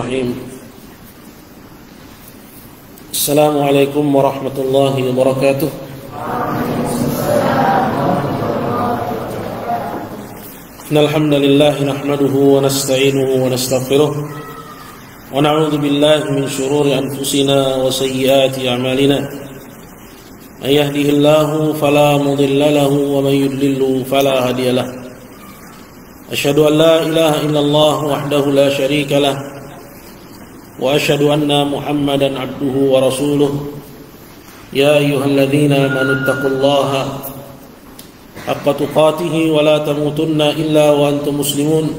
Bismillahirrahmanirrahim. Assalamualaikum warahmatullahi wabarakatuh. Innal hamdalillah nahmaduhu wa nasta'inuhu wa nastaghfiruh wa na'udzu billahi min shururi anfusina wa sayyiati a'malina. May yahdihillahu fala mudilla lahu wa may yudlil fala hadiya lahu. Asyhadu an la ilaha illallah wahdahu la syarika lah wa asyhadu anna Muhammadan abduhu wa rasuluh. Ya ayyuhalladzina amanu taqullaha haqqa tuqatih wa la tamutunna illa wa antum muslimun.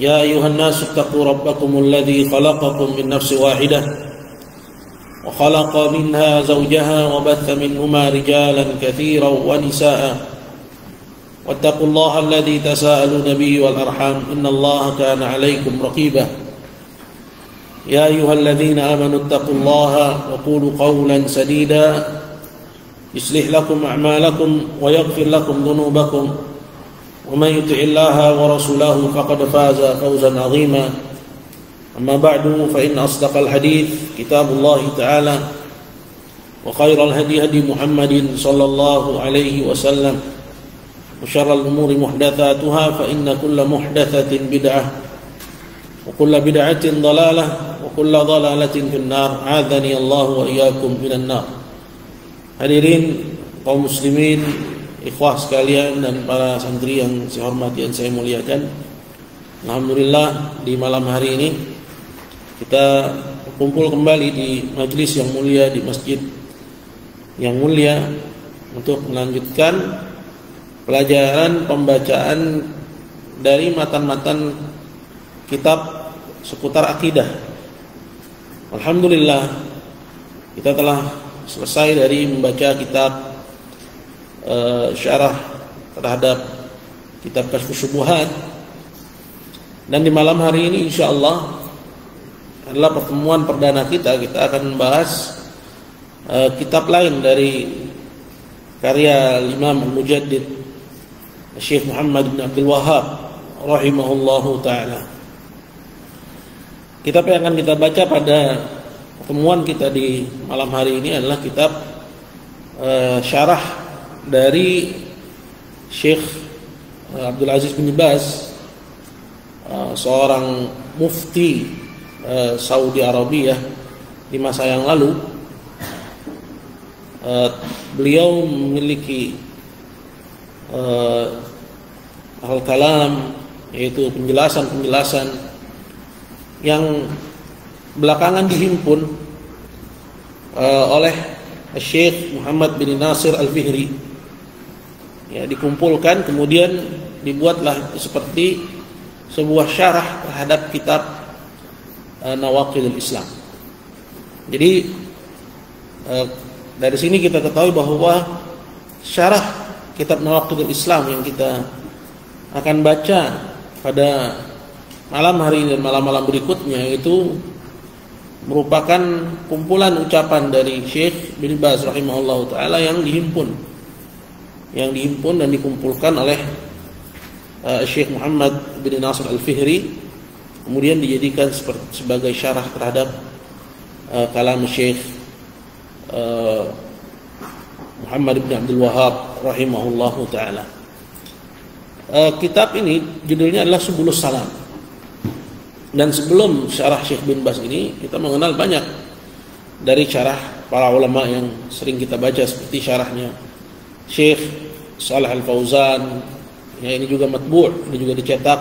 Ya ayyuhan nasu taqu rabbakumul ladzi khalaqakum min nafsin wahidah wa khalaqa minha zawjaha wa batha minhuma rijalan katsiran wa nisaa'a. واتقوا الله الذي تساءلون به والأرحام إن الله كان عليكم رقيبا يا أيها الذين آمنوا اتقوا الله وقولوا قولا سديدا يصلح لكم أعمالكم ويغفر لكم ذنوبكم ومن يطع الله ورسوله فقد فاز فوزا عظيما أما بعد فإن أصدق الحديث كتاب الله تعالى وخير الهدي هدي محمد صلى الله عليه وسلم وشر الأمور محدثاتها فإن كل محدثة بدعة وكل بدعة ضلالة وكل ضلالة في النار أعاذني الله وإياكم من النار. Hadirin kaum muslimin, ikhwah sekalian dan para santri yang saya hormati dan saya muliakan. Alhamdulillah di malam hari ini kita berkumpul kembali di majelis yang mulia, di masjid yang mulia untuk melanjutkan pelajaran pembacaan dari matan-matan kitab seputar akidah. Alhamdulillah kita telah selesai dari membaca kitab syarah terhadap kitab Kasyfus Syubuhat, dan di malam hari ini insyaallah adalah pertemuan perdana kita akan membahas kitab lain dari karya Imam Al-Mujaddid Syekh Muhammad bin Abdul Wahhab rahimahullahu ta'ala. Kitab yang akan kita baca pada pertemuan kita di malam hari ini adalah kitab syarah dari Syekh Abdul Aziz bin Baz, seorang mufti Saudi Arabia di masa yang lalu. Beliau memiliki al-kalam, yaitu penjelasan-penjelasan yang belakangan dihimpun oleh Syekh Muhammad bin Nasir Al-Fihri, ya, dikumpulkan kemudian dibuatlah seperti sebuah syarah terhadap kitab Nawaqidul Islam. Jadi dari sini kita ketahui bahwa syarah kitab Nawaqidul Islam yang kita akan baca pada malam hari ini dan malam-malam berikutnya itu merupakan kumpulan ucapan dari Syekh bin Baz rahimahullahu ta'ala yang dihimpun dan dikumpulkan oleh Syekh Muhammad bin Nasir Al-Fihri, kemudian dijadikan sebagai syarah terhadap kalam Syekh Muhammad bin Abdul Wahhab rahimahullahu ta'ala. Kitab ini judulnya adalah Subulus Salam. Dan sebelum syarah Syekh bin Baz ini, kita mengenal banyak dari syarah para ulama yang sering kita baca, seperti syarahnya Syekh Shalih Al-Fauzan, ya, ini juga matbu', ini juga dicetak.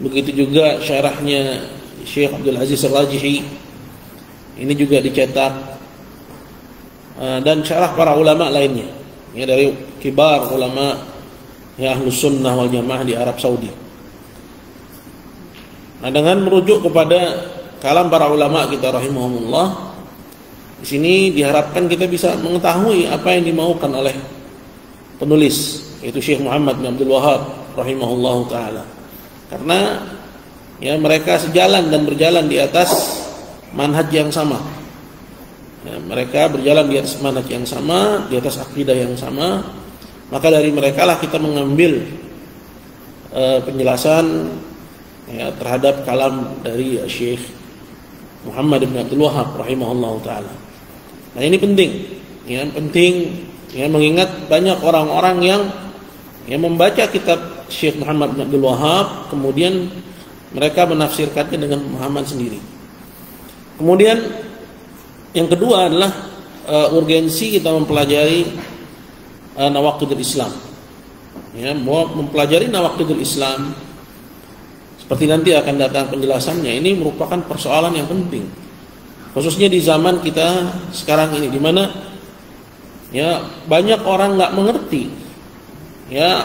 Begitu juga syarahnya Syekh Abdul Aziz Ar-Rajihi, ini juga dicetak. Dan syarah para ulama lainnya, ya, dari kibar ulama ya Ahlus Sunnah wal Jamaah di Arab Saudi. Nah, dengan merujuk kepada kalam para ulama kita rahimahumullah, di sini diharapkan kita bisa mengetahui apa yang dimaukan oleh penulis, yaitu Syekh Muhammad bin Abdul Wahhab rahimahullahu taala. Karena ya mereka sejalan dan berjalan di atas manhaj yang sama. Ya, mereka berjalan di atas manhaj yang sama, di atas akidah yang sama. Maka dari mereka lah kita mengambil penjelasan ya, terhadap kalam dari Syekh Muhammad bin Abdul Wahhab rahimahullahu taala. Nah, ini penting ya, mengingat banyak orang-orang yang membaca kitab Syekh Muhammad bin Abdul Wahhab, kemudian mereka menafsirkannya dengan pemahaman sendiri. Kemudian yang kedua adalah urgensi kita mempelajari nawaqidul Islam. Ya, mau mempelajari nawaqidul Islam, seperti nanti akan datang penjelasannya, ini merupakan persoalan yang penting, khususnya di zaman kita sekarang ini, di mana ya banyak orang nggak mengerti ya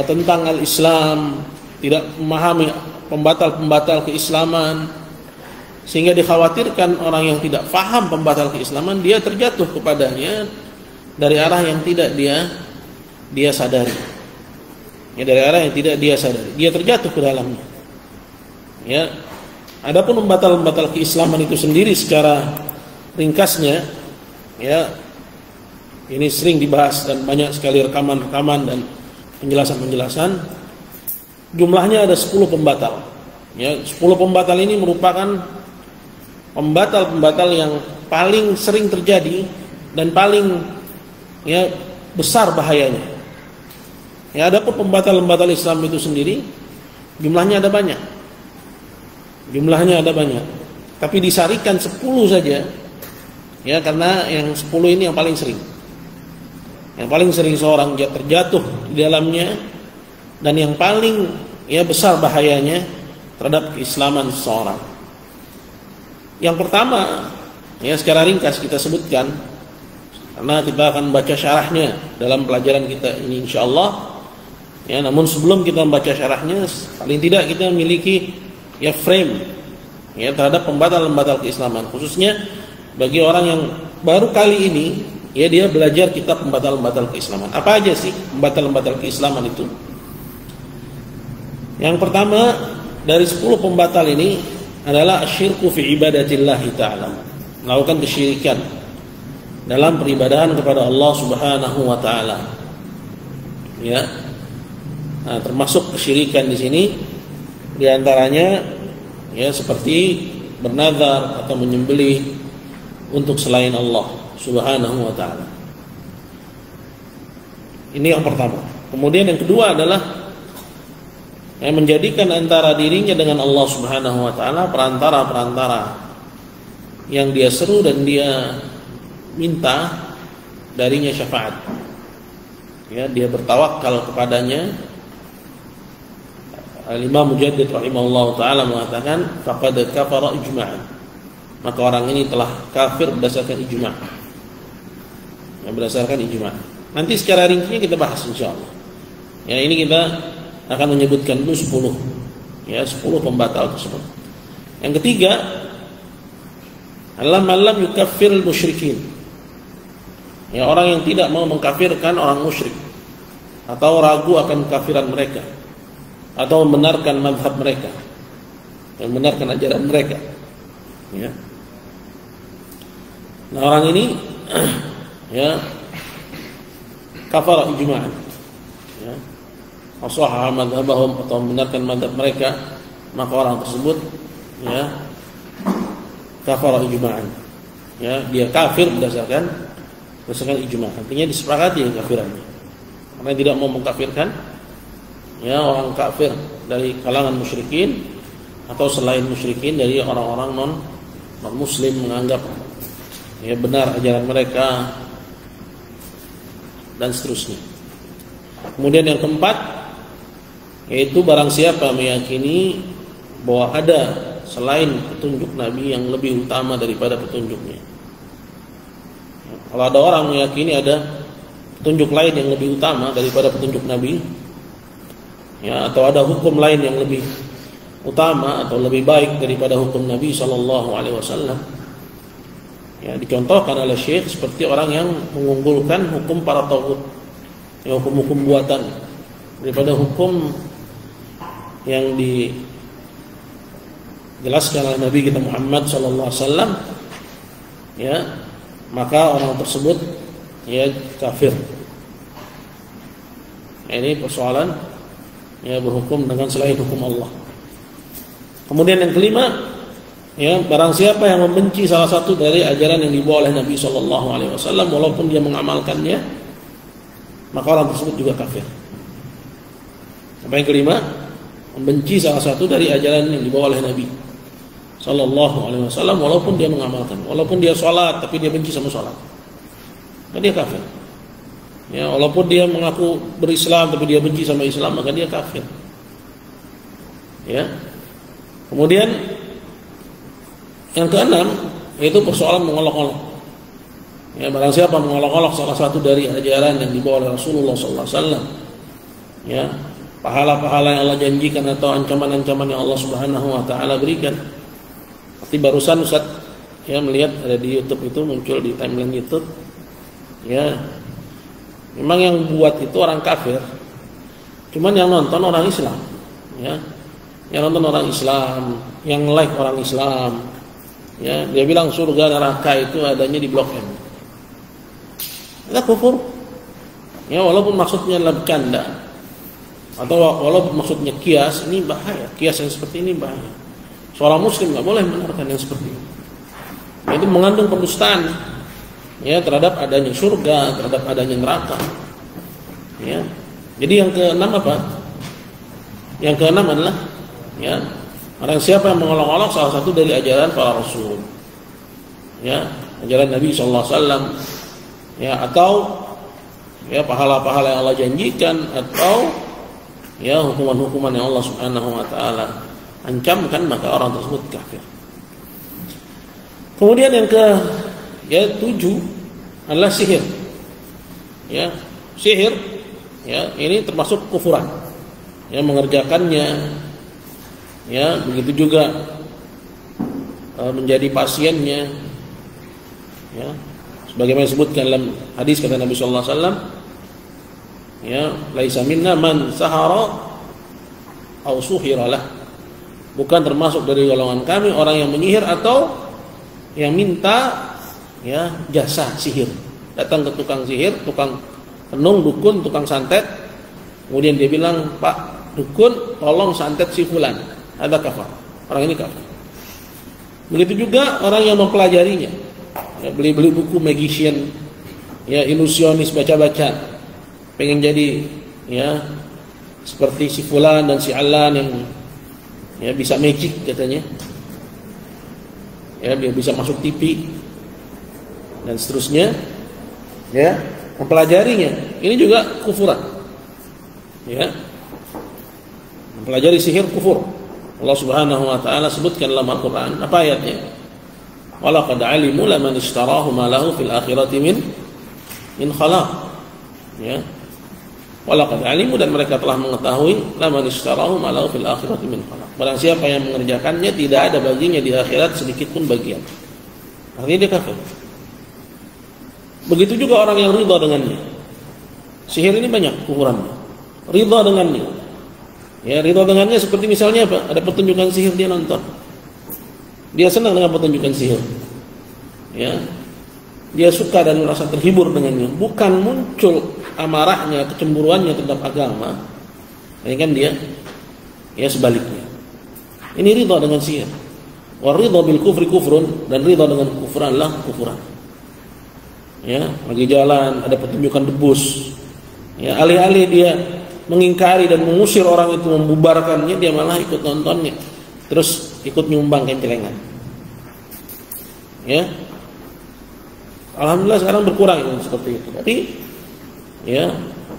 tentang al-Islam, tidak memahami pembatal-pembatal keislaman, sehingga dikhawatirkan orang yang tidak paham pembatal keislaman dia terjatuh kepadanya dari arah yang tidak dia sadari. Ya, dari arah yang tidak dia sadari, dia terjatuh ke dalamnya. Ya. Adapun pembatal-pembatal keislaman itu sendiri secara ringkasnya, ya, ini sering dibahas dan banyak sekali rekaman-rekaman dan penjelasan-penjelasan. Jumlahnya ada 10 pembatal. Ya, 10 pembatal ini merupakan pembatal-pembatal yang paling sering terjadi dan paling ya besar bahayanya. Ya, adapun pembatal-pembatal Islam itu sendiri jumlahnya ada banyak. Tapi disarikan 10 saja. Ya, karena yang 10 ini yang paling sering. Yang paling sering seorang terjatuh di dalamnya dan yang paling ya besar bahayanya terhadap keislaman seseorang. Yang pertama, ya secara ringkas kita sebutkan karena kita akan baca syarahnya dalam pelajaran kita ini insyaallah. Ya, namun sebelum kita membaca syarahnya, paling tidak kita memiliki ya frame ya terhadap pembatal-pembatal keislaman, khususnya bagi orang yang baru kali ini ya dia belajar kitab pembatal-pembatal keislaman. Apa aja sih pembatal-pembatal keislaman itu? Yang pertama dari 10 pembatal ini adalah asyirku fi ibadatillah ta'ala, melakukan kesyirikan dalam peribadahan kepada Allah Subhanahu wa taala. Ya. Nah, termasuk kesyirikan di sini di antaranya ya seperti bernazar atau menyembelih untuk selain Allah Subhanahu wa taala. Ini yang pertama. Kemudian yang kedua adalah menjadikan antara dirinya dengan Allah Subhanahu wa taala perantara-perantara yang dia seru dan dia minta darinya syafaat. Ya, dia bertawakal kepadanya. Al-Imam Mujaddid rahimahullah ta'ala mengatakan faqad kafara ijma'an, maka orang ini telah kafir berdasarkan ijma'. Berdasarkan ijma'. Nanti secara ringkasnya kita bahas insyaallah. Ya, ini kita akan menyebutkan dulu 10. Ya, 10 pembatal tersebut. Yang ketiga adalah malam yukaffirul musyrikin. Ya, orang yang tidak mau mengkafirkan orang musyrik atau ragu akan kekafiran mereka, atau membenarkan mazhab mereka, membenarkan ajaran mereka. Ya. Nah, orang ini ya kafara ijma'an. Ya. Asaha mazhabahum, atau membenarkan mazhab mereka, maka orang tersebut ya kafara ijma'an. Ya, dia kafir berdasarkan ijma'. Artinya disepakati kafirannya. Karena tidak mau mengkafirkan ya orang kafir dari kalangan musyrikin atau selain musyrikin dari orang-orang non muslim, menganggap ya benar ajaran mereka dan seterusnya. Kemudian yang keempat yaitu barang siapa meyakini bahwa ada selain petunjuk Nabi yang lebih utama daripada petunjuknya. Kalau ada orang meyakini ada petunjuk lain yang lebih utama daripada petunjuk Nabi, ya, atau ada hukum lain yang lebih utama atau lebih baik daripada hukum Nabi SAW, ya, dicontohkan oleh Syekh seperti orang yang mengunggulkan hukum para taghut, ya, hukum-hukum buatan daripada hukum yang dijelaskan oleh Nabi kita Muhammad SAW, ya, maka orang tersebut ya kafir. Ini persoalan ya berhukum dengan selain hukum Allah. Kemudian yang kelima, ya, barang siapa yang membenci salah satu dari ajaran yang dibawa oleh Nabi Shallallahu Alaihi Wasallam walaupun dia mengamalkannya, maka orang tersebut juga kafir. Apa yang kelima? Membenci salah satu dari ajaran yang dibawa oleh Nabi Shallallahu Alaihi Wasallam walaupun dia mengamalkan, walaupun dia sholat tapi dia benci sama sholat, maka dia kafir. Ya, walaupun dia mengaku berislam tapi dia benci sama Islam, maka dia kafir. Ya. Kemudian yang keenam yaitu persoalan mengolok-olok. Ya, barang siapa mengolok-olok salah satu dari ajaran yang dibawa oleh Rasulullah SAW, ya, pahala-pahala yang Allah janjikan atau ancaman-ancaman yang Allah Subhanahu Wa Taala berikan. Seperti barusan Ustaz ya melihat ada di YouTube itu muncul di timeline YouTube, ya, memang yang buat itu orang kafir, cuman yang nonton orang Islam, ya. Yang nonton orang Islam, yang like orang Islam, ya, dia bilang surga neraka itu adanya di Blok M. Itu kufur. Ya, walaupun maksudnya adalah bercanda atau walaupun maksudnya kias, ini bahaya. Kias yang seperti ini bahaya. Seorang muslim nggak boleh membenarkan yang seperti ini. Itu mengandung pendustaan, ya, terhadap adanya surga, terhadap adanya neraka. Ya. Jadi yang keenam apa? Yang keenam adalah, ya, orang siapa yang mengolok-olok salah satu dari ajaran para rasul, ya, ajaran Nabi SAW, ya, atau ya pahala-pahala yang Allah janjikan, atau ya hukuman-hukuman yang Allah Subhanahu Wa Taala ancamkan, maka orang tersebut kafir. Kemudian yang ke-7 adalah sihir. Ya, sihir, ya, ini termasuk kufuran. Ya, mengerjakannya, ya, begitu juga menjadi pasiennya, ya, sebagaimana disebutkan dalam hadis kata Nabi sallallahu alaihi wasallam, ya, laisa minna man sahara aw suhiralah, bukan termasuk dari golongan kami orang yang menyihir atau yang minta, ya, jasa sihir, datang ke tukang sihir, tukang penung, dukun, tukang santet, kemudian dia bilang, Pak dukun, tolong santet si fulan, ada kafir, orang ini kafir. Begitu juga orang yang mempelajarinya, ya, beli-beli buku magician, ya, ilusionis, baca-baca, pengen jadi, ya, seperti si fulan dan si alan yang, ya, bisa magic katanya, ya, dia bisa masuk TV dan seterusnya, ya, mempelajarinya, ini juga kufuran, ya, mempelajari sihir kufur. Allah Subhanahu Wa Taala sebutkan dalam Al-Quran, apa ayatnya? Walaqad alimu laman ishtarahu ma lahu fil akhirati min khalaq. Ya. Walaqad alimu, dan mereka telah mengetahui laman ishtarahu ma lahu fil akhirati min khalaq. Barang siapa yang mengerjakannya tidak ada baginya di akhirat sedikit pun bagian. Artinya dia kafir. Begitu juga orang yang ridha dengannya. Sihir ini banyak kufurannya. Ridha dengannya. Ya, ridha dengannya seperti misalnya apa? Ada pertunjukan sihir, dia nonton. Dia senang dengan pertunjukan sihir. Ya. Dia suka dan merasa terhibur dengannya. Bukan muncul amarahnya, kecemburuannya terhadap agama. Ini kan dia, ya, sebaliknya. Ini ridha dengan sihir. Wa ridha bil kufri kufrun, dan ridha dengan kufuran lah kufuran. Ya, lagi jalan ada pertunjukan debus. Ya, alih-alih dia mengingkari dan mengusir orang itu, membubarkannya, dia malah ikut nontonnya, terus ikut nyumbang kencelengan. Ya, alhamdulillah sekarang berkurang itu seperti itu. Tapi, ya,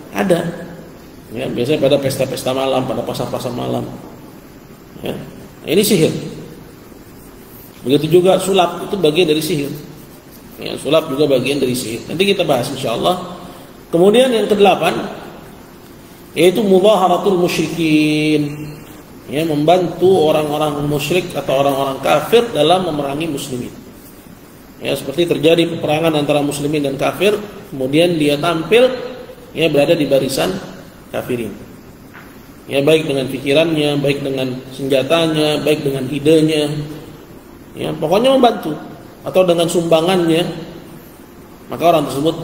ada. Ya, biasanya pada pesta-pesta malam, pada pasar-pasar malam. Ya, ini sihir. Begitu juga sulap, itu bagian dari sihir. Ya, sulap juga bagian dari sihir. Nanti kita bahas insyaallah. Kemudian yang ke-8 yaitu mudhaharatul musyrikin, ya, membantu orang-orang musyrik atau orang-orang kafir dalam memerangi muslimin. Ya, seperti terjadi peperangan antara muslimin dan kafir, kemudian dia tampil, ya, berada di barisan kafirin. Ya, baik dengan pikirannya, baik dengan senjatanya, baik dengan idenya. Ya, pokoknya membantu, atau dengan sumbangannya, maka orang tersebut,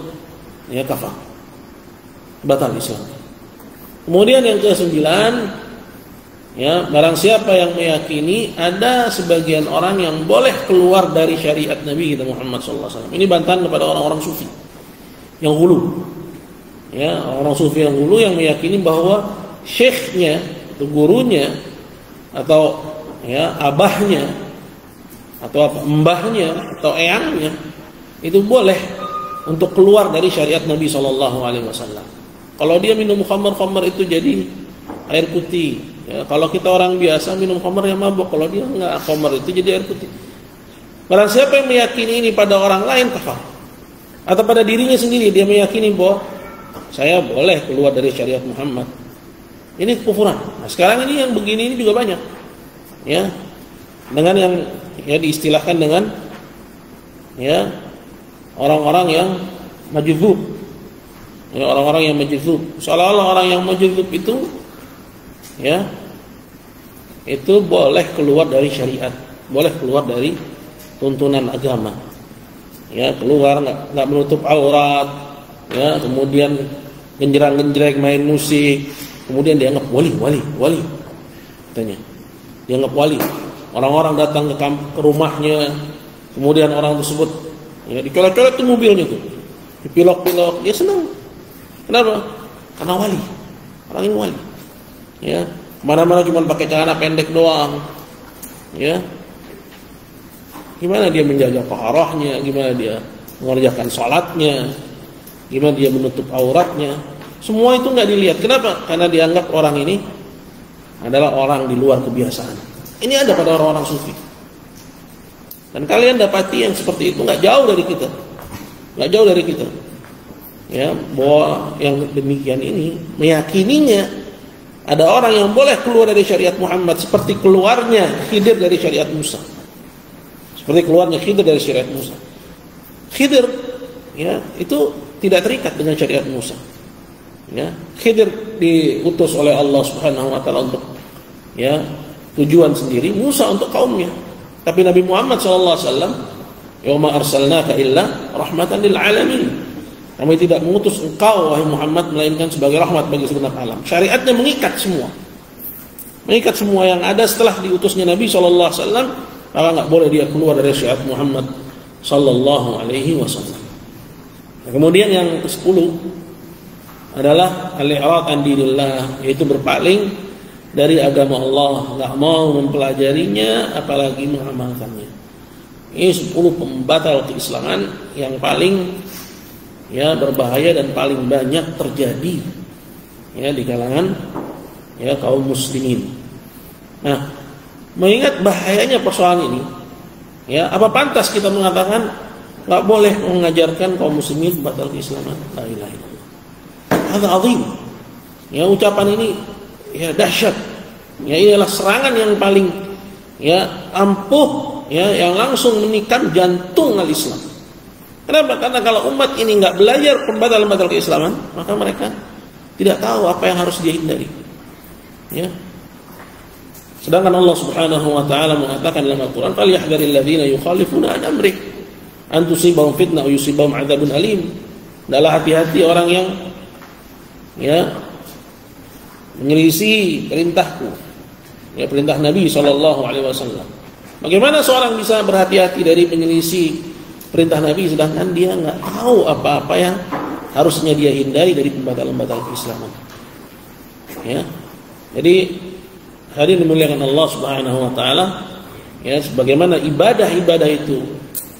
ya, kafir, batal Islam. Kemudian yang ke-9 Ya, barang siapa yang meyakini ada sebagian orang yang boleh keluar dari syariat Nabi kita Muhammad SAW. Ini bantahan kepada orang-orang sufi yang hulu. Ya, orang sufi yang hulu yang meyakini bahwa syekhnya, atau gurunya, atau ya abahnya, atau apa, mbahnya, atau eyangnya itu boleh untuk keluar dari syariat Nabi SAW. Kalau dia minum khamar itu jadi air putih. Ya, kalau kita orang biasa minum khamar yang mabuk, kalau dia enggak, khamar itu jadi air putih. Barang siapa yang meyakini ini pada orang lain kafir, atau pada dirinya sendiri dia meyakini bahwa saya boleh keluar dari syariat Muhammad, ini kekufuran. Nah, sekarang ini yang begini ini juga banyak. Ya. Dengan yang ya diistilahkan dengan ya orang-orang yang majdzub. Ya, orang-orang yang majdzub. Seolah-olah orang yang majdzub itu ya itu boleh keluar dari syariat, boleh keluar dari tuntunan agama. Ya, keluar nggak menutup aurat, ya, kemudian genjerang-genjreng main musik, kemudian dianggap wali. Katanya. Dianggap wali. Orang-orang datang ke rumahnya, kemudian orang tersebut ya dicolek-colek tuh mobilnya tuh. Dipilok-pilok, dia senang. Kenapa? Karena wali. Orang ini wali. Ya, kemana-mana cuma pakai celana pendek doang. Ya, gimana dia menjaga taharahnya, gimana dia mengerjakan sholatnya, gimana dia menutup auratnya, semua itu nggak dilihat. Kenapa? Karena dianggap orang ini adalah orang di luar kebiasaan. Ini ada pada orang-orang sufi. Dan kalian dapati yang seperti itu nggak jauh dari kita, nggak jauh dari kita. Ya, bahwa yang demikian ini meyakininya ada orang yang boleh keluar dari syariat Muhammad seperti keluarnya Khidir dari syariat Musa. Seperti keluarnya Khidir dari syariat Musa. Khidir ya, itu tidak terikat dengan syariat Musa. Ya, Khidir diutus oleh Allah Subhanahu wa taala untuk ya tujuan sendiri, Musa untuk kaumnya. Tapi Nabi Muhammad sallallahu alaihi wasallam, "Yawma arsalnaka illa rahmatan lil alamin." Kami tidak mengutus engkau wahai Muhammad melainkan sebagai rahmat bagi segenap alam. Syariatnya mengikat semua. Mengikat semua yang ada setelah diutusnya Nabi sallallahu alaihi wasallam, maka enggak boleh dia keluar dari syariat Muhammad sallallahu alaihi wasallam. Nah, kemudian yang ke-10 adalah al-i'rad an dinillah, yaitu berpaling dari agama Allah, enggak mau mempelajarinya apalagi mengamalkannya. Ini 10 pembatal keislaman yang paling ya berbahaya dan paling banyak terjadi ya di kalangan ya kaum muslimin. Nah, mengingat bahayanya persoalan ini, ya apa pantas kita mengatakan nggak boleh mengajarkan kaum muslimin batal keislaman? La ilaha illallah. Hadza azim. Ya, ucapan ini ya dahsyat. Ya, ialah serangan yang paling ya ampuh ya yang langsung menikam jantung al-Islam. Kenapa? Karena kalau umat ini nggak belajar pembatal-pembatal keislaman, maka mereka tidak tahu apa yang harus dia hindari. Ya. Sedangkan Allah Subhanahu wa taala mengatakan dalam Al-Qur'an, "Falyahdharil ladzina yukhalifuna an amrih an tusibahum fitnah aw yusibahum adzabun alim." Adalah hati-hati orang yang ya menyelisih perintahku. Ya, perintah Nabi sallallahu alaihi wasallam. Bagaimana seorang bisa berhati-hati dari menyelisih perintah Nabi sedangkan dia nggak tahu apa-apa yang harusnya dia hindari dari pembatal-pembatal keislaman. Ya. Jadi hadirin dimuliakan Allah Subhanahu wa taala, ya sebagaimana ibadah-ibadah itu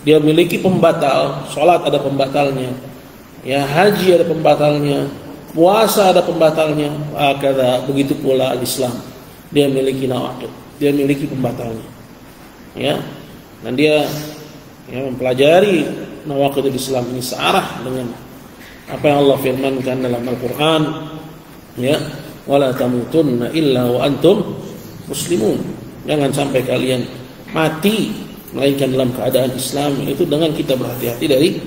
dia memiliki pembatal, salat ada pembatalnya. Ya, haji ada pembatalnya, puasa ada pembatalnya, akada begitu pula Islam. Dia memiliki nawaqid, dia memiliki pembatalnya. Ya. Dan dia ya mempelajari nawaqidul Islam ini searah dengan apa yang Allah firmankan dalam Al-Qur'an, ya wala tamutunna illa wa antum muslimun. Jangan sampai kalian mati melainkan dalam keadaan Islam, itu dengan kita berhati-hati dari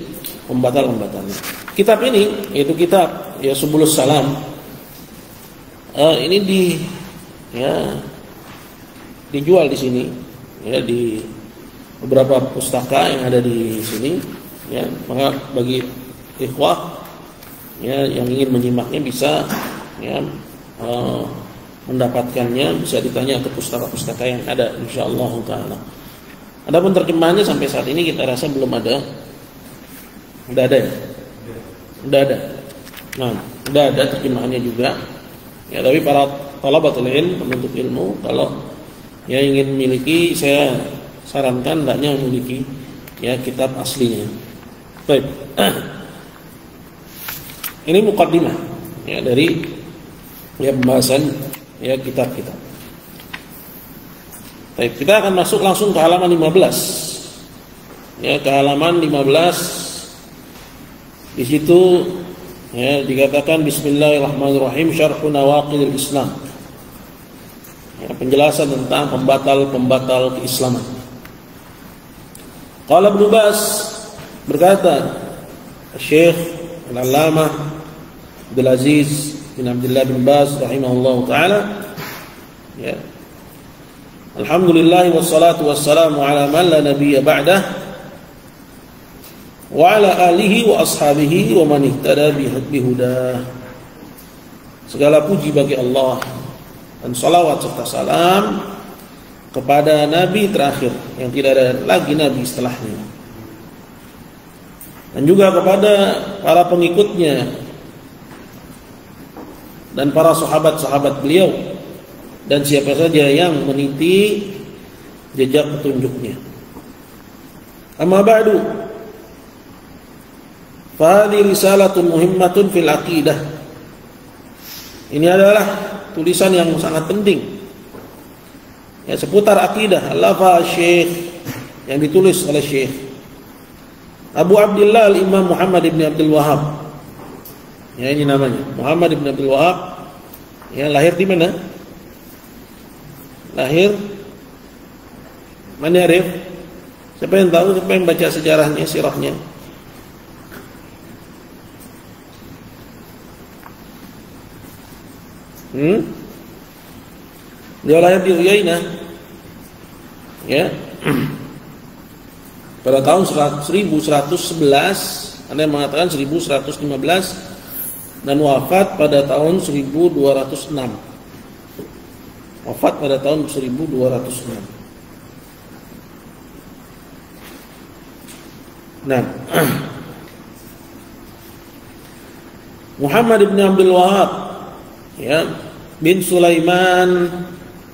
pembatal-pembatalnya. Kitab ini yaitu kitab ya Subulus Salam, ini dijual di sini ya di beberapa pustaka yang ada di sini, ya maka bagi ikhwah ya yang ingin menyimaknya bisa ya mendapatkannya bisa ditanya ke pustaka-pustaka yang ada, insyaallah taala. Adapun terjemahannya sampai saat ini kita rasa belum ada. Udah ada ya? Udah ada. Nah, udah ada terjemahannya juga. Ya, tapi para thalabatul ilm, penuntut ilmu, kalau yang ingin memiliki, saya sarankan hendaknya memiliki ya kitab aslinya. Baik. Ini muqaddimah ya dari ya pembahasan ya kitab-kitab. Baik, kita akan masuk langsung ke halaman 15. Ya, ke halaman 15. Di situ ya dikatakan bismillahirrahmanirrahim syarhu nawaqidil Islam. Ya, penjelasan tentang pembatal-pembatal keislaman. Qala Ibnu Baz, berkata Syekh Al-Allamah Abdul Aziz bin Abdullah bin Baz rahimahullahu taala, ya, alhamdulillah wassalatu wassalamu ala man la nabiyya ba'dah wa ala alihi wa ashabihi wa man ihtada bihudah. Segala puji bagi Allah dan salawat serta salam kepada Nabi terakhir yang tidak ada lagi Nabi setelahnya, dan juga kepada para pengikutnya dan para sahabat-sahabat beliau dan siapa saja yang meniti jejak petunjuknya. Amma ba'du, fa hadhihi risalatun muhimmatun fil aqidah. Ini adalah tulisan yang sangat penting ya seputar akidah. Allafa Syekh, yang ditulis oleh Syekh Abu Abdullah Al-Imam Muhammad ibn Abdul Wahhab. Ya, ini namanya Muhammad ibn Abdul Wahhab. Ya, lahir di mana? Lahir mana, Arif? Siapa yang tahu? Siapa yang baca sejarahnya, sirahnya? Dia lahir di Uyainah, ya, pada tahun 1111, ada yang mengatakan 1115, dan wafat pada tahun 1206. Wafat pada tahun 1206. Nah, Muhammad ibn Abdul Wahhab, ya, bin Sulaiman,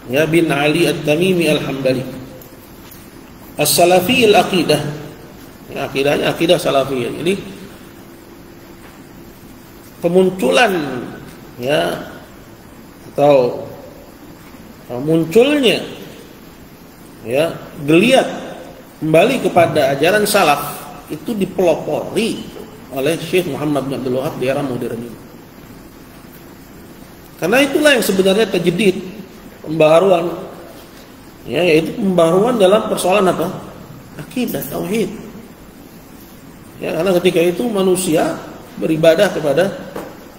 ya, bin Ali At-Tamimi Al-Hambali, As-Salafi Al-Aqidah. Ya, akidahnya akidah salafiyah. Jadi kemunculan ya atau munculnya ya geliat kembali kepada ajaran salaf itu dipelopori oleh Syekh Muhammad bin Abdul Wahhab di era modern ini. Karena itulah yang sebenarnya tajdid, pembaharuan, ya, yaitu pembaharuan dalam persoalan apa? Akidah, tauhid. Ya, karena ketika itu manusia beribadah kepada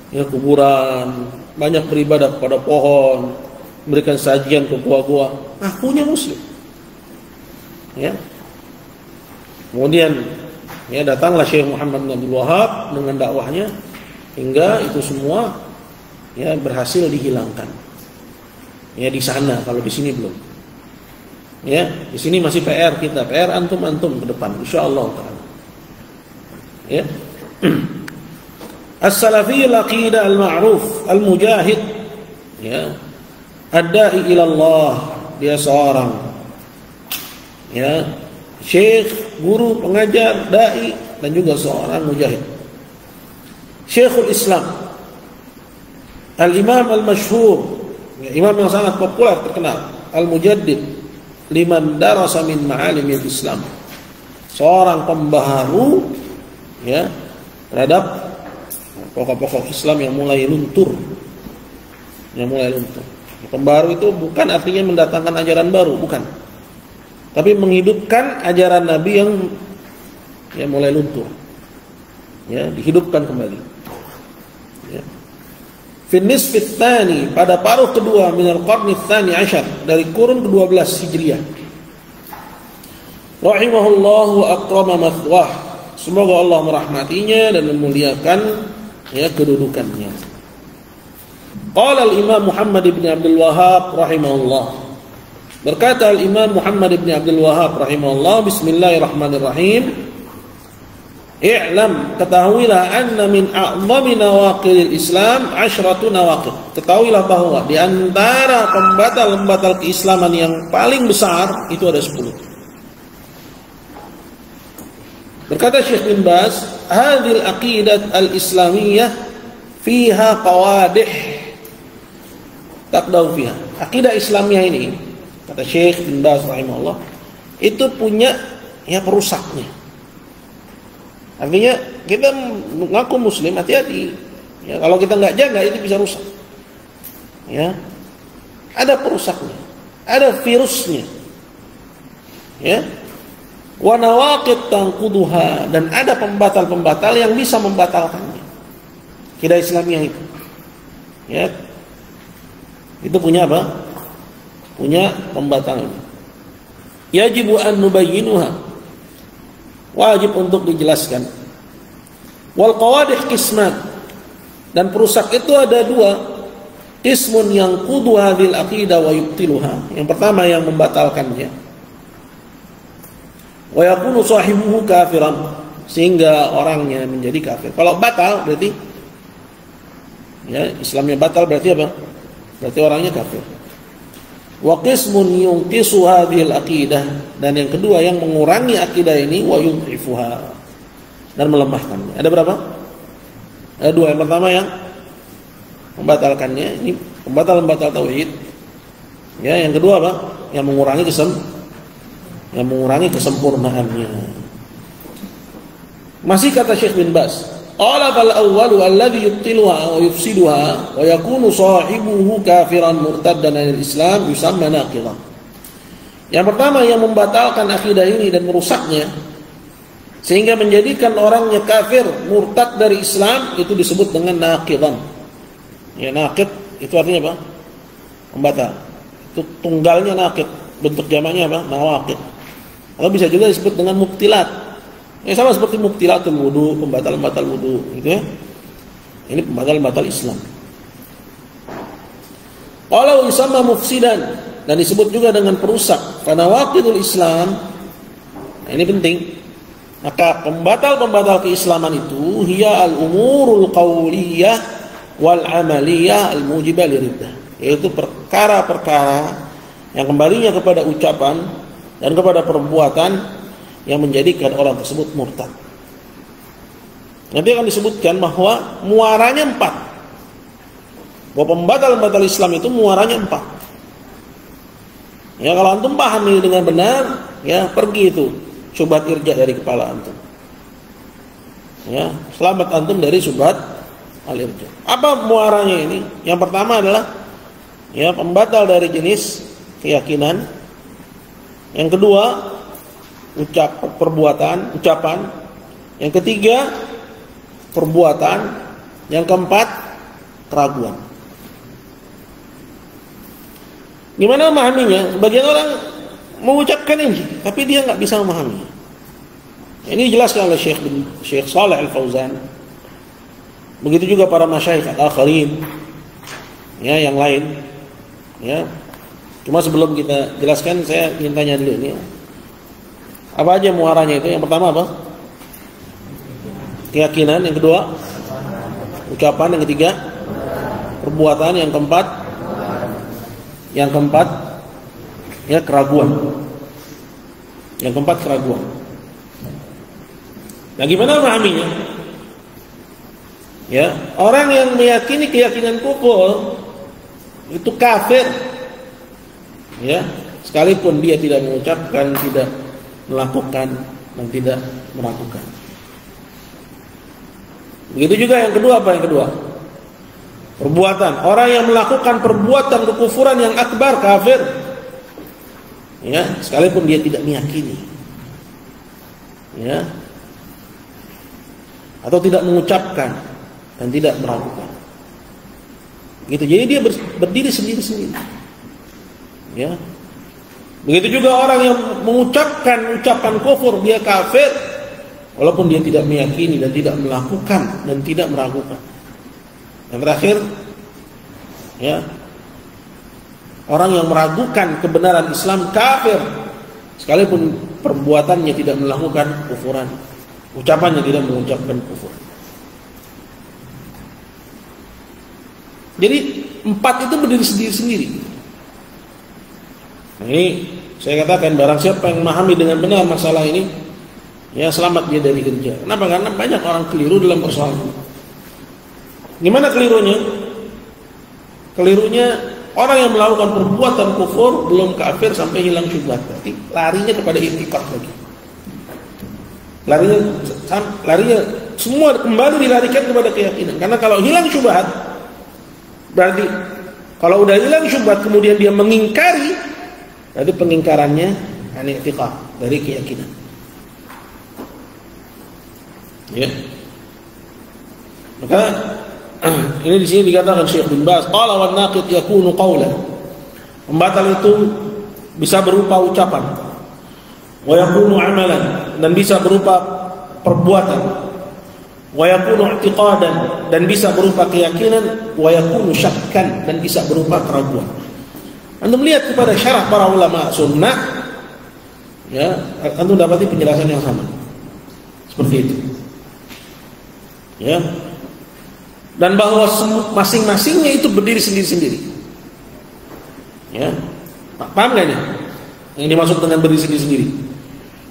ya kuburan, banyak beribadah kepada pohon, memberikan sajian ke gua-gua, ngakunya muslim. Ya. Kemudian ya datanglah Syekh Muhammad bin Abdul Wahhab dengan dakwahnya hingga itu semua ya berhasil dihilangkan. Ya di sana, kalau di sini belum. Ya, di sini masih PR kita, PR antum ke depan insyaallah taala. Ya. As-Salafi al-Aqidah al-Ma'ruf al-Mujahid, ya, ad-da'i ila Allah, dia seorang ya syekh, guru, pengajar, dai, dan juga seorang mujahid. Syekhul Islam, al-Imam al-Masyhur, ya, imam yang sangat populer, terkenal, al-Mujaddid liman darasa min ma'alimil Islam, seorang pembaharu ya terhadap pokok-pokok Islam yang mulai luntur. Pembaharu itu bukan artinya mendatangkan ajaran baru, bukan, tapi menghidupkan ajaran Nabi yang mulai luntur, ya, dihidupkan kembali. Ya. Finis fitani, pada paruh kedua minal qarni tsani asyar, dari kurun ke-12 Hijriah. Rahimahullahu akrama mathwah, semoga Allah merahmatinya dan memuliakan ya kedudukannya. Qala al-Imam Muhammad ibn Abdul Wahhab rahimahullah. Berkata al-Imam Muhammad ibn Abdul Wahhab rahimahullah, bismillahirrahmanirrahim. I'lam, ketahuilah anna min a'zami nawaqidil Islam 10 nawaqid. Ketahuilah bahwa di antara pembatal-pembatal keislaman yang paling besar itu ada 10. Berkata Syekh bin Baz, hadhil aqidat al-islamiyah fiha qawadih taqdaw fiha. Akidah Islamiyah ini, kata Syekh bin Baz rahimahullah, itu punya perusaknya. Artinya kita mengaku muslim, hati-hati. Ya, kalau kita nggak jaga itu bisa rusak. Ya, ada perusaknya, ada virusnya. Ya, wa nawaqid tanquduha, dan ada pembatal-pembatal yang bisa membatalkannya. Akidah Islamiyah itu. Ya, itu punya apa? Punya pembatalan. Yajibu an nubayyinuha, wajib untuk dijelaskan. Wal qawadih qisman, dan perusak itu ada 2. Qismun yang qudu hadhil aqidah wa yubtiluha. Yang pertama yang membatalkannya. Wa yakunu sahibuhu kafiran, sehingga orangnya menjadi kafir. Kalau batal berarti Islamnya batal, berarti apa? Berarti orangnya kafir. Wa qismun yunqisu hadhil aqidah, dan yang kedua yang mengurangi akidah ini, wa yudhifuha, dan melemahkannya. Ada berapa? Ada 2. Yang pertama yang membatalkannya, ini pembatal tauhid. Ya, yang kedua apa? Yang mengurangi kesempurnaannya. Masih kata Syekh bin Baz, qala fal awwalu alladhi yubtiluha wa yufsiduha wa yakunu sahibuhu kafiran murtaddan anil Islam yusamma naqidah. Yang pertama yang membatalkan akidah ini dan merusaknya sehingga menjadikan orangnya kafir, murtad dari Islam, itu disebut dengan naqidan. Ya, naqid itu artinya apa? Pembatal. Itu tunggalnya naqid, bentuk jamaknya apa? Nawaqid. Atau bisa juga disebut dengan mubtilat. Sama seperti mubtilatul wudu, pembatal-pembatal wudu, gitu ya. Ini pembatal-pembatal Islam. Kalau yusamma mufsidan, dan disebut juga dengan perusak. Fanawaqidul Islam. Nah, ini penting. Maka pembatal-pembatal keislaman itu hiya al-umurul qawliyah wal amaliyah al-mujibah liriddah. Yaitu perkara-perkara yang kembalinya kepada ucapan dan kepada perbuatan yang menjadikan orang tersebut murtad. Nanti akan disebutkan bahwa muaranya 4. Bahwa pembatal-pembatal Islam itu muaranya 4. Ya, kalau antum paham ini dengan benar, ya pergi itu syubhat irja dari kepala antum. Ya, selamat antum dari syubhat al-irja. Apa muaranya ini? Yang pertama adalah pembatal dari jenis keyakinan. Yang kedua, ucapan. Yang ketiga, perbuatan. Yang keempat, keraguan. Gimana memahaminya? Sebagian orang mengucapkan ini, tapi dia nggak bisa memahami. Ini dijelaskan oleh Syekh Shalih Al-Fauzan. Begitu juga para masyayikh al-akharin, ya, yang lain. Ya. Cuma sebelum kita jelaskan, saya ingin tanya dulu ini. Apa aja muaranya itu? Yang pertama apa? Keyakinan. Yang kedua, ucapan. Yang ketiga, perbuatan. Yang keempat, ya, keraguan. Yang keempat, keraguan. Nah, gimana memahaminya? Ya, orang yang meyakini keyakinan kufur itu kafir. Ya, sekalipun dia tidak mengucapkan, tidak melakukan, dan tidak melakukan. Begitu juga yang kedua, apa yang kedua? Perbuatan. Orang yang melakukan perbuatan kekufuran yang akbar, kafir. Ya, sekalipun dia tidak meyakini. Ya. Atau tidak mengucapkan dan tidak melakukan. Gitu. Jadi dia berdiri sendiri-sendiri. Ya. Begitu juga orang yang mengucapkan ucapan kufur, dia kafir walaupun dia tidak meyakini dan tidak melakukan dan tidak meragukan. Yang terakhir, Ya. Orang yang meragukan kebenaran Islam kafir, sekalipun perbuatannya tidak melakukan kufuran, ucapannya tidak mengucapkan kufur. Jadi 4 itu berdiri sendiri-sendiri. Nah, ini saya katakan barang siapa yang memahami dengan benar masalah ini, ya selamat dia dari kerja. Kenapa? Karena banyak orang keliru dalam persoalan ini. Gimana kelirunya? Kelirunya orang yang melakukan perbuatan kufur belum kafir sampai hilang syubhat. Berarti larinya kepada i'tiqad lagi. Larinya semua kembali dilarikan kepada keyakinan. Karena kalau hilang syubhat, berarti kalau udah hilang syubhat kemudian dia mengingkari, berarti pengingkarannya i'tiqad, dari keyakinan. Ya. Maka ini di sini dikatakan Syekh bin Baz, qala wan naqid yakunu qawlan. Pembatal itu bisa berupa ucapan, wa yakunu amalan, dan bisa berupa perbuatan, wa yakunu i'tiqadan, dan bisa berupa keyakinan, wa yakunu syakkan, dan bisa berupa keraguan. Antum lihat kepada syarah para ulama sunnah, ya, antum dapati penjelasan yang sama. Seperti itu. Ya. Dan bahwa masing-masingnya itu berdiri sendiri-sendiri. Ya. Paham gak nih? Yang dimaksud dengan berdiri sendiri-sendiri.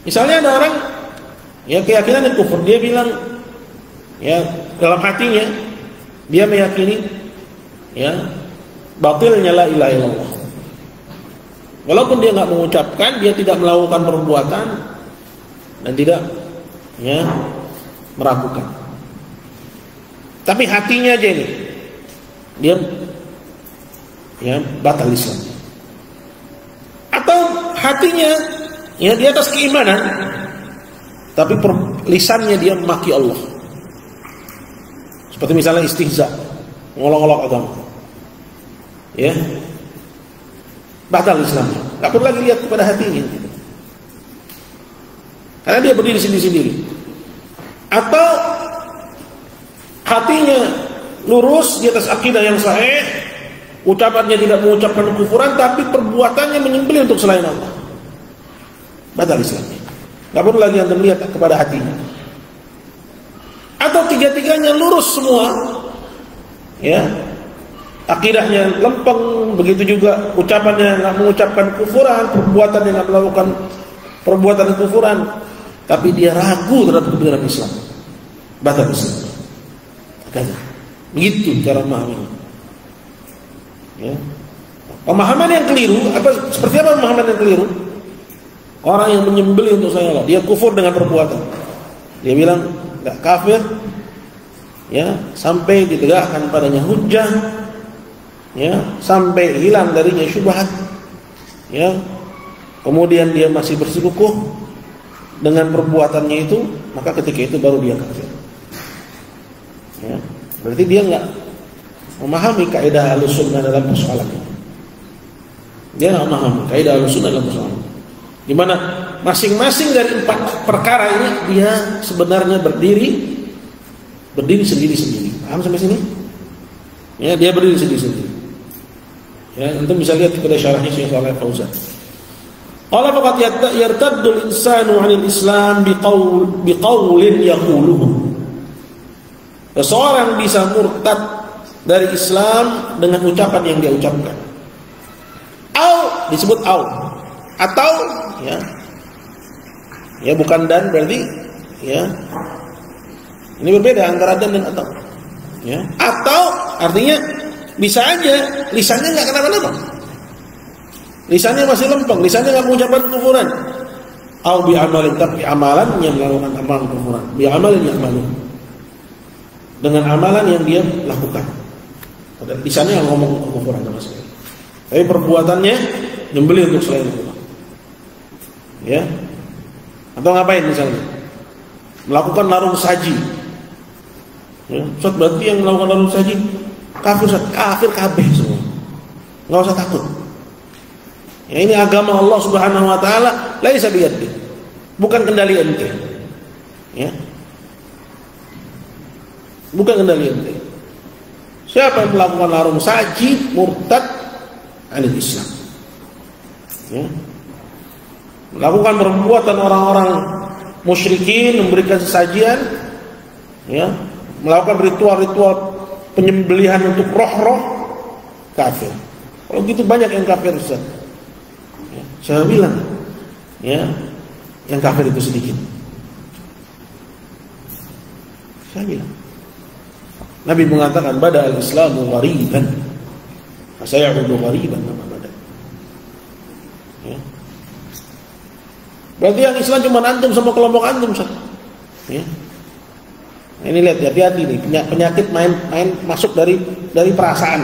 Misalnya ada orang, ya keyakinan yang kufur, dia bilang, ya dalam hatinya dia meyakini, ya batilnya la ilaha illallah. Walaupun dia nggak mengucapkan, dia tidak melakukan perbuatan dan tidak, ya, meragukan. Tapi hatinya aja ini, dia, ya, batal Islam. Atau hatinya, ya, di atas keimanan, tapi lisannya dia memaki Allah. Seperti misalnya istihza, ngolok-ngolok agama, ya, batal Islamnya. Gak perlu lagi lihat kepada hatinya, karena dia berdiri sendiri-sendiri. Atau hatinya lurus di atas akidah yang sahih, ucapannya tidak mengucapkan kufuran, tapi perbuatannya menyembelih untuk selain Allah, batal Islamnya. Gak perlu lagi anda melihat kepada hatinya. Atau tiga-tiganya lurus semua, ya, akidahnya lempeng, begitu juga ucapannya nggak mengucapkan kufuran, perbuatannya nggak melakukan perbuatan kufuran, tapi dia ragu terhadap kebenaran Islam, batal Islam. Begitu cara memahami. Ya. Pemahaman yang keliru, seperti apa pemahaman yang keliru? Orang yang menyembelih untuk selain Allah, dia kufur dengan perbuatan. Dia bilang nggak kafir, ya, sampai ditegakkan padanya hujjah, ya, sampai hilang darinya syubhat, ya. Kemudian dia masih bersikukuh dengan perbuatannya itu, maka ketika itu baru dia kafir. Ya, berarti dia nggak memahami kaidah Ahlussunnah dalam persoalan ini. Dia nggak memahami kaidah Ahlussunnah dalam persoalan ini, di mana masing-masing dari 4 perkara ini dia sebenarnya berdiri sendiri-sendiri. Paham sampai sini? Ya, dia berdiri sendiri-sendiri. Ya, antum bisa lihat pada syarahnya Syekh Shalih Fauzan. Qala faqad yartaddu al-insanu 'anil Islam biqaulin yaquluhu. Seseorang bisa murtad dari Islam dengan ucapan yang dia ucapkan. Disebut atau, ya, ya bukan dan, berarti, ya, ini berbeda antara dan atau. Ya, atau artinya bisa aja lisannya nggak kenapa-napa, lisannya masih lempeng, lisannya nggak mengucapkan kufuran. Bi amalin, tapi amalan yang melakukan amalan kufuran, bi amalin yang malu, dengan amalan yang dia lakukan. Lisannya yang ngomong kufuran sama sekali, tapi perbuatannya nyembelih untuk selain Allah. Ya, atau ngapain misalnya? Melakukan larung saji. Ya, Ustaz, berarti yang melakukan larung saji kafir, Ustaz. Kafir kabeh semua. Enggak usah takut. Ya, ini agama Allah Subhanahu wa taala, laisa biyadi. Bukan kendali ente. Ya. Bukan kendali ente. Siapa yang melakukan larung saji murtad anil Islam. Ya. Melakukan perbuatan orang-orang musyrikin, memberikan sesajian, ya, melakukan ritual-ritual penyembelihan untuk roh-roh, kafir. Kalau gitu banyak yang kafir, Ustaz. Ya, saya bilang, ya, yang kafir itu sedikit. Saya bilang, Nabi mengatakan bada al-Islamu ghariban, sayaudu ghariban kama bada. Ya. Berarti yang Islam cuma antum sama kelompok antum, Ustaz. Ya. Nah, ini lihat, hati-hati nih, penyakit main masuk dari perasaan.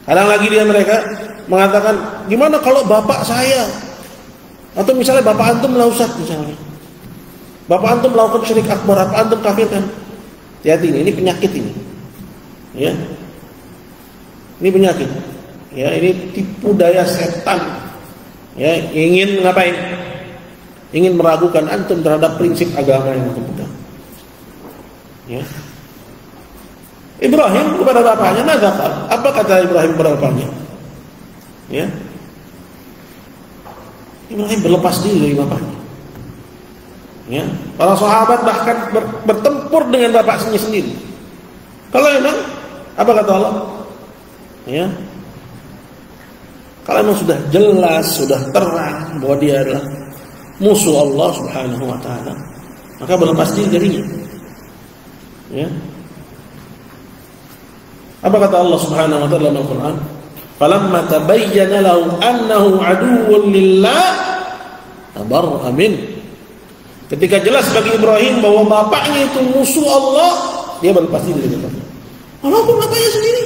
Kadang lagi mereka mengatakan, gimana kalau bapak saya, atau misalnya bapak antum lah Ustaz, misalnya bapak antum melakukan syirik akbar, bapak antum kafir kan? Hati-hati ini penyakit ini. Ya. Ini penyakit. Ya, ini tipu daya setan. Ya, ingin ngapain? Ingin meragukan antum terhadap prinsip agama yang antum pegang. Ya. Ibrahim kepada bapaknya nazar. Apa kata Ibrahim kepada bapaknya? Ya. Ibrahim berlepas diri dari bapaknya. Ya. Para sahabat bahkan bertempur dengan bapaknya sendiri. Kalau memang apa kata Allah? Ya. Kalau memang sudah jelas, sudah terang bahwa dia adalah musuh Allah Subhanahu wa taala, maka berlepas diri darinya. Ya. Apa kata Allah Subhanahu wa taala dalam Al-Qur'an? Falamma tabayyana lahu annahu aduwwun lillah tabarra'a min. Ketika jelas bagi Ibrahim bahwa bapaknya itu musuh Allah, dia berlepas diri dari bapaknya. Walaupun bapaknya sendiri.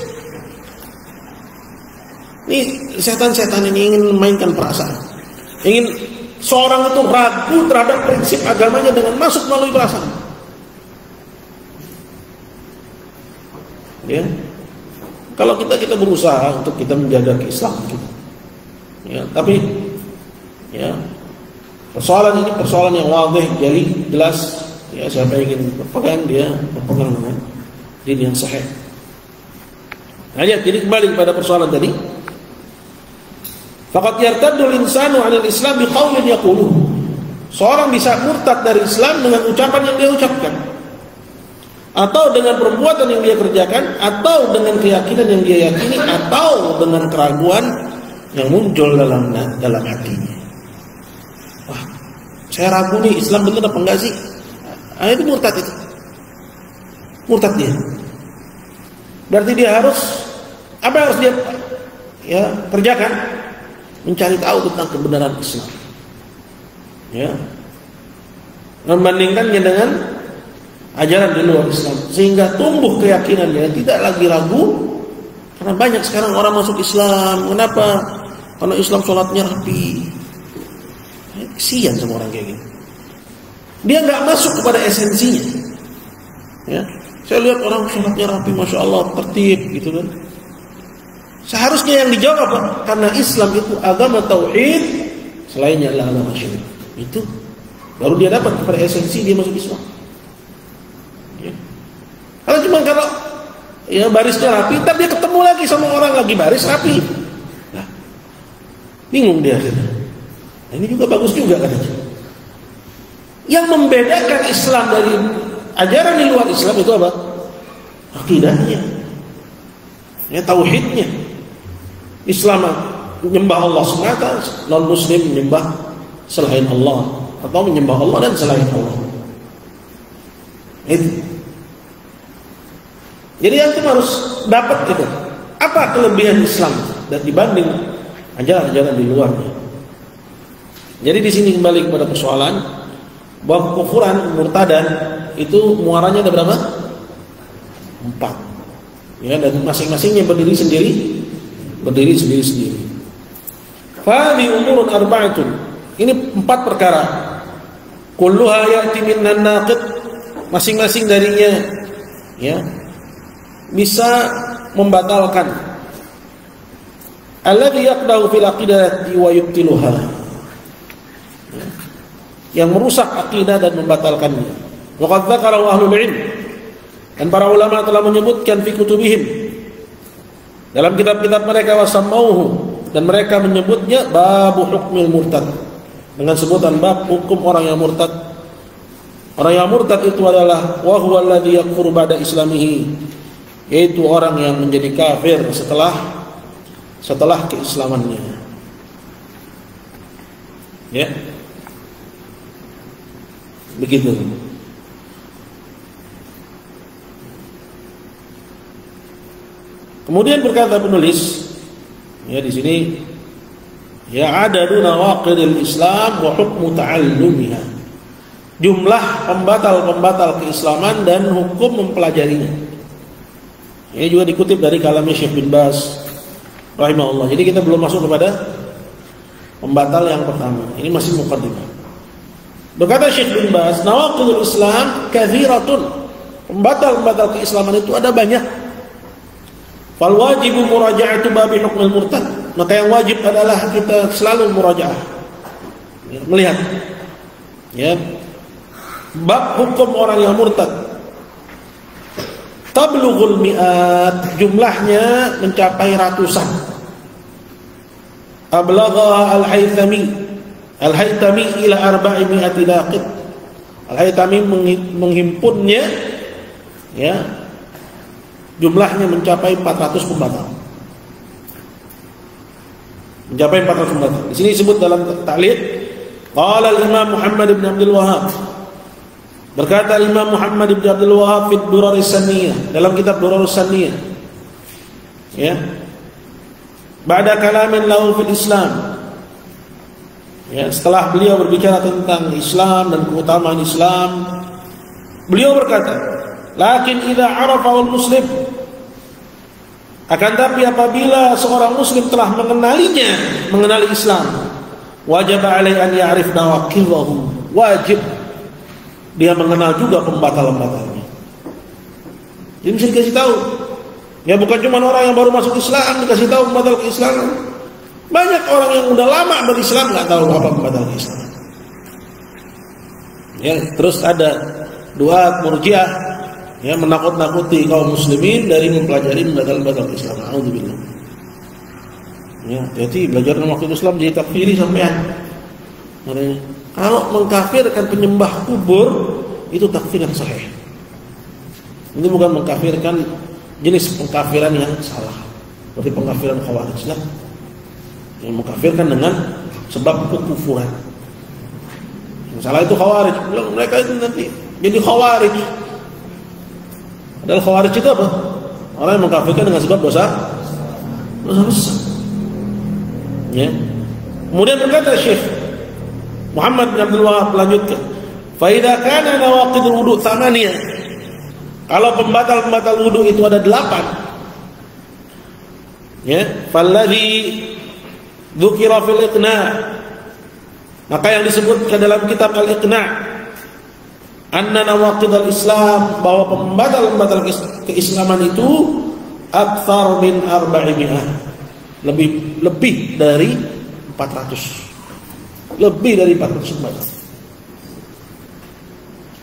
Ini setan-setan ini ingin memainkan perasaan. Ingin seorang itu ragu terhadap prinsip agamanya dengan masuk melalui perasaan. Ya. Kalau kita berusaha untuk kita menjaga keislaman kita. Ya, tapi ya, persoalan ini persoalan yang wadih, jadi jelas. Ya, siapa yang ingin berpegang, dia berpegang dengan din yang sahih. Nah, jadi kembali kepada persoalan tadi. Faqad yartaddul insanu 'anil Islam biqaulin yaquluh. Seorang bisa murtad dari Islam dengan ucapan yang dia ucapkan, atau dengan perbuatan yang dia kerjakan, atau dengan keyakinan yang dia yakini, atau dengan keraguan yang muncul dalam hatinya. Wah, saya ragu nih, Islam benar apa enggak sih? Nah, itu murtad itu. Murtad dia. Berarti dia harus, apa yang harus dia kerjakan? Mencari tahu tentang kebenaran Islam. Ya. Membandingkannya dengan ajaran di luar Islam, sehingga tumbuh keyakinannya, tidak lagi ragu. Karena banyak sekarang orang masuk Islam, kenapa? Karena Islam sholatnya rapi. Kesian sama orang kayak gini. Dia nggak masuk kepada esensinya. Ya, saya lihat orang sholatnya rapi, masya Allah, tertib, gitu kan. Seharusnya yang dijawab apa? Karena Islam itu agama tauhid, selainnya adalah agama syirik. Itu baru dia dapat kepada esensi, dia masuk Islam. Kalau cuma kalau ya barisnya rapi, ntar dia ketemu lagi sama orang lagi baris rapi, nah, bingung dia akhirnya. Nah, ini juga bagus juga katanya. Yang membedakan Islam dari ajaran di luar Islam itu apa? Akidahnya, ya, tauhidnya. Islam menyembah Allah semata, non Muslim menyembah selain Allah atau menyembah Allah dan selain Allah. Itu. Jadi antum harus dapat itu. Apa kelebihan Islam dan dibanding ajaran-ajaran di luarnya. Jadi di sini kembali kepada persoalan bahwa kekufuran, murtadan itu muaranya ada berapa? 4. Ya, dan masing-masingnya berdiri sendiri. Fa bi umurun arba'atun. Ini 4 perkara. Kulluha ya'ti minan naqid. Masing-masing darinya ya bisa membatalkan. Alladhi yaqdahu fil aqidati wa yubtiluha. Yang merusak akidah dan membatalkannya. Wa qad dzakara ahlul ilm. Dan para ulama telah menyebutkan fi kutubihim dalam kitab-kitab mereka wasamauhu, dan mereka menyebutnya babu hukmil murtad, dengan sebutan bab hukum orang yang murtad. Orang yang murtad itu adalah wa huwa alladhi yakfuru ba'da islamihi, yaitu orang yang menjadi kafir setelah keislamannya. Ya. Begitu. Kemudian berkata penulis, ya di sini, ya adadu nawaqidil Islam wa hukmu ta'allumiha, jumlah pembatal-pembatal keislaman dan hukum mempelajarinya. Ini juga dikutip dari kalamnya Syekh bin Baz rahimahullah. Jadi kita belum masuk kepada pembatal yang pertama. Ini masih muqaddimah. Berkata Syekh bin Baz, nawaqidul Islam kathiratun, pembatal-pembatal keislaman itu ada banyak. Fal wajibu muraja'atu babi hukmil murtad, maka yang wajib adalah kita selalu murajaah, melihat ya bab hukum orang yang murtad. Tablughul mi'at, jumlahnya mencapai ratusan. Ablagha al-Haytami ila 400 naqid. Al-Haytami menghimpunnya, ya, jumlahnya mencapai 400 pembatal. Mencapai 400 pembatal. Di sini disebut dalam ta'liq, qala al-Imam Muhammad bin Abdul Wahhab. Berkata Imam Muhammad bin Abdul Wahhab fi Durar as-Saniyah, dalam kitab Durar as-Saniyah. Ya. Ba'da kalamin lahu fil Islam. Ya, setelah beliau berbicara tentang Islam dan keutamaan Islam, beliau berkata, lakin idza arafa al-muslim, akan tapi apabila seorang muslim telah mengenali Islam, wajib alaihi an ya'rif nawaqidahu, wajib dia mengenal juga pembatal-pembatalnya. Jadi mesti dikasih tahu. Ya bukan cuma orang yang baru masuk Islam dikasih tahu pembatal keislaman. Banyak orang yang udah lama berislam nggak tahu apa pembatal keislaman. Ya, terus ada duat murjiah, ya, menakut-nakuti kaum muslimin dari mempelajari pembatal-pembatal Islam. Alhamdulillah. Ya, jadi belajar waktu Islam jadi takfiri sampean. Makanya kalau mengkafirkan penyembah kubur itu takfir yang sahih. Ini bukan mengkafirkan jenis pengkafiran yang salah, seperti pengkafiran Khawarij. Yang mengkafirkan dengan sebab kekufuran. Yang salah itu Khawarij. Mereka itu nanti jadi Khawarij. Padahal Khawarij itu apa? Orang yang mengkafirkan dengan sebab dosa besar. Ya. Kemudian berkata Syekh Muhammad bin Abdul Wahhab melanjutkan, fa idza kana nawaqidul wudu tsamaniyah, kalau pembatal-pembatal wudu itu ada 8, ya, falladhi dzukira fil iqna', maka yang disebutkan dalam kitab al-iqna', anna nawaqidul Islam, bahwa pembatal-pembatal keislaman itu aktsar min 400, lebih dari 400. Lebih dari 400 pembatal.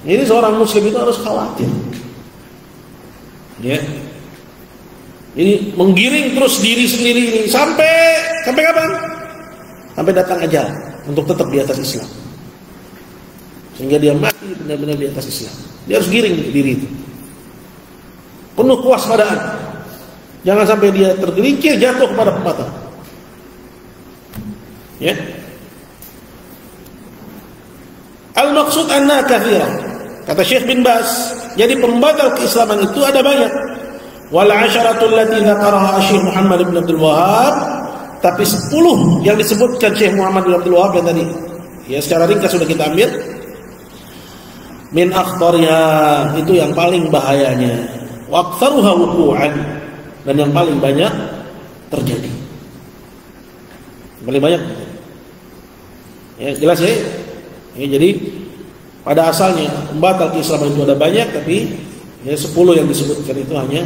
Jadi seorang muslim itu harus khawatir. Ya. Ini menggiring terus diri sendiri ini sampai kapan? Sampai datang ajal untuk tetap di atas Islam. Sehingga dia mati benar-benar di atas Islam. Dia harus giring diri itu. Penuh kewaspadaan. Jangan sampai dia tergelincir jatuh kepada pembatal. Ya. Al-maqsud anna kathira, kata Syekh bin Baz, jadi pembatal keislaman itu ada banyak. Wal 'asharatul lati dzakaraha Syekh Muhammad bin Abdul Wahhab, tapi 10 yang disebutkan Syekh Muhammad bin Abdul Wahhab yang tadi, ya secara ringkas sudah kita ambil. Min akhtarha, itu yang paling bahayanya. Wa aktsaruha wuqu'an, dan yang paling banyak terjadi. Paling banyak. Ya, jelas ya? Ya, jadi pada asalnya pembatal keislaman itu ada banyak, tapi ya 10 yang disebutkan itu hanya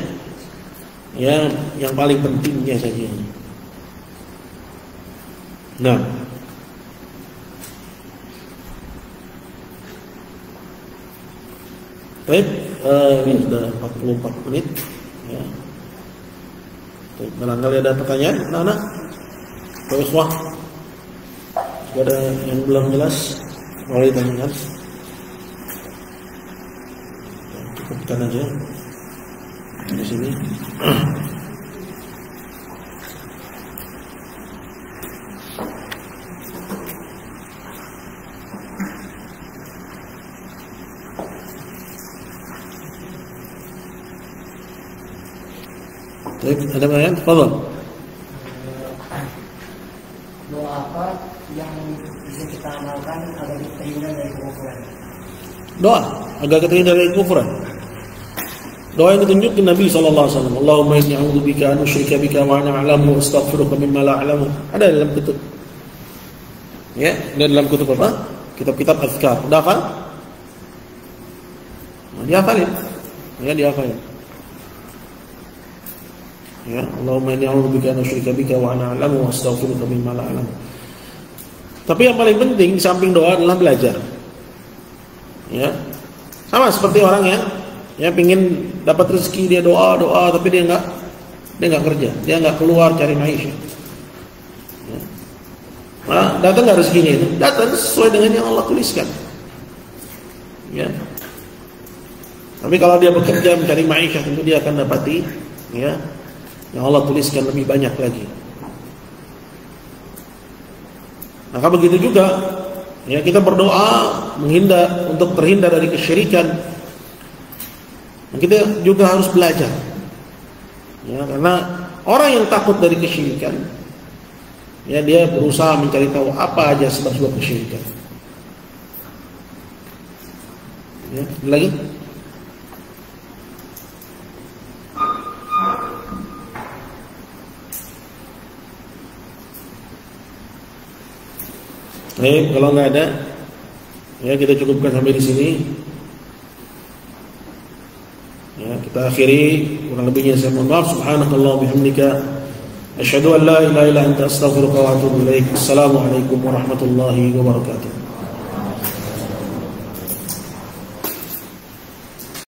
yang paling pentingnya saja. Nah, baik, ini sudah 44 menit. Ya. Barangkali ada pertanyaan, anak-anak, atau ikhwah, jika ada yang belum jelas, boleh ditanyakan. Cukupkan aja di sini. Ada pertanyaan? Fadhal. Doa apa yang bisa kita amalkan agar kita terhindar dari kekufuran? Doa agar kita terhindar dari kekufuran. Doa yang ditunjukkan Nabi SAW. Allahumma inni a'udzubika an usyrika bika wa ana a'lamu wa astaghfiruka mimma la a'lamu. Ada dalam kutub. Ya, ada dalam kutub apa? Kitab-kitab azkar. Udah hafal? Dihafalin. Ya, dihafalin. Ya, Allahumma inni a'udzubika an usyrika bika wa ana a'lamu wa astaghfiruka mimma la a'lamu. Tapi yang paling penting di samping doa adalah belajar. Ya. Sama seperti orang yang pingin dapat rezeki, dia doa tapi dia enggak kerja, dia enggak keluar cari maisha. Ya. Nah, datang enggak rezekinya itu? Datang sesuai dengan yang Allah tuliskan. Ya. Tapi kalau dia bekerja mencari maisha, tentu dia akan dapati ya yang Allah tuliskan lebih banyak lagi. Maka begitu juga ya, kita berdoa untuk terhindar dari kesyirikan. Kita juga harus belajar. Ya, karena orang yang takut dari kesyirikan, ya dia berusaha mencari tahu apa aja sebab-sebab kesyirikan. Ya, lagi. Baik, kalau nggak ada, ya kita cukupkan sampai di sini. Ya, kita akhiri, kurang lebihnya saya mohon maaf. Subhanakallah bihamdika, asyhadu an la ilaha illa anta astaghfiruka wa atubu ilaik. Assalamualaikum warahmatullahi wabarakatuh.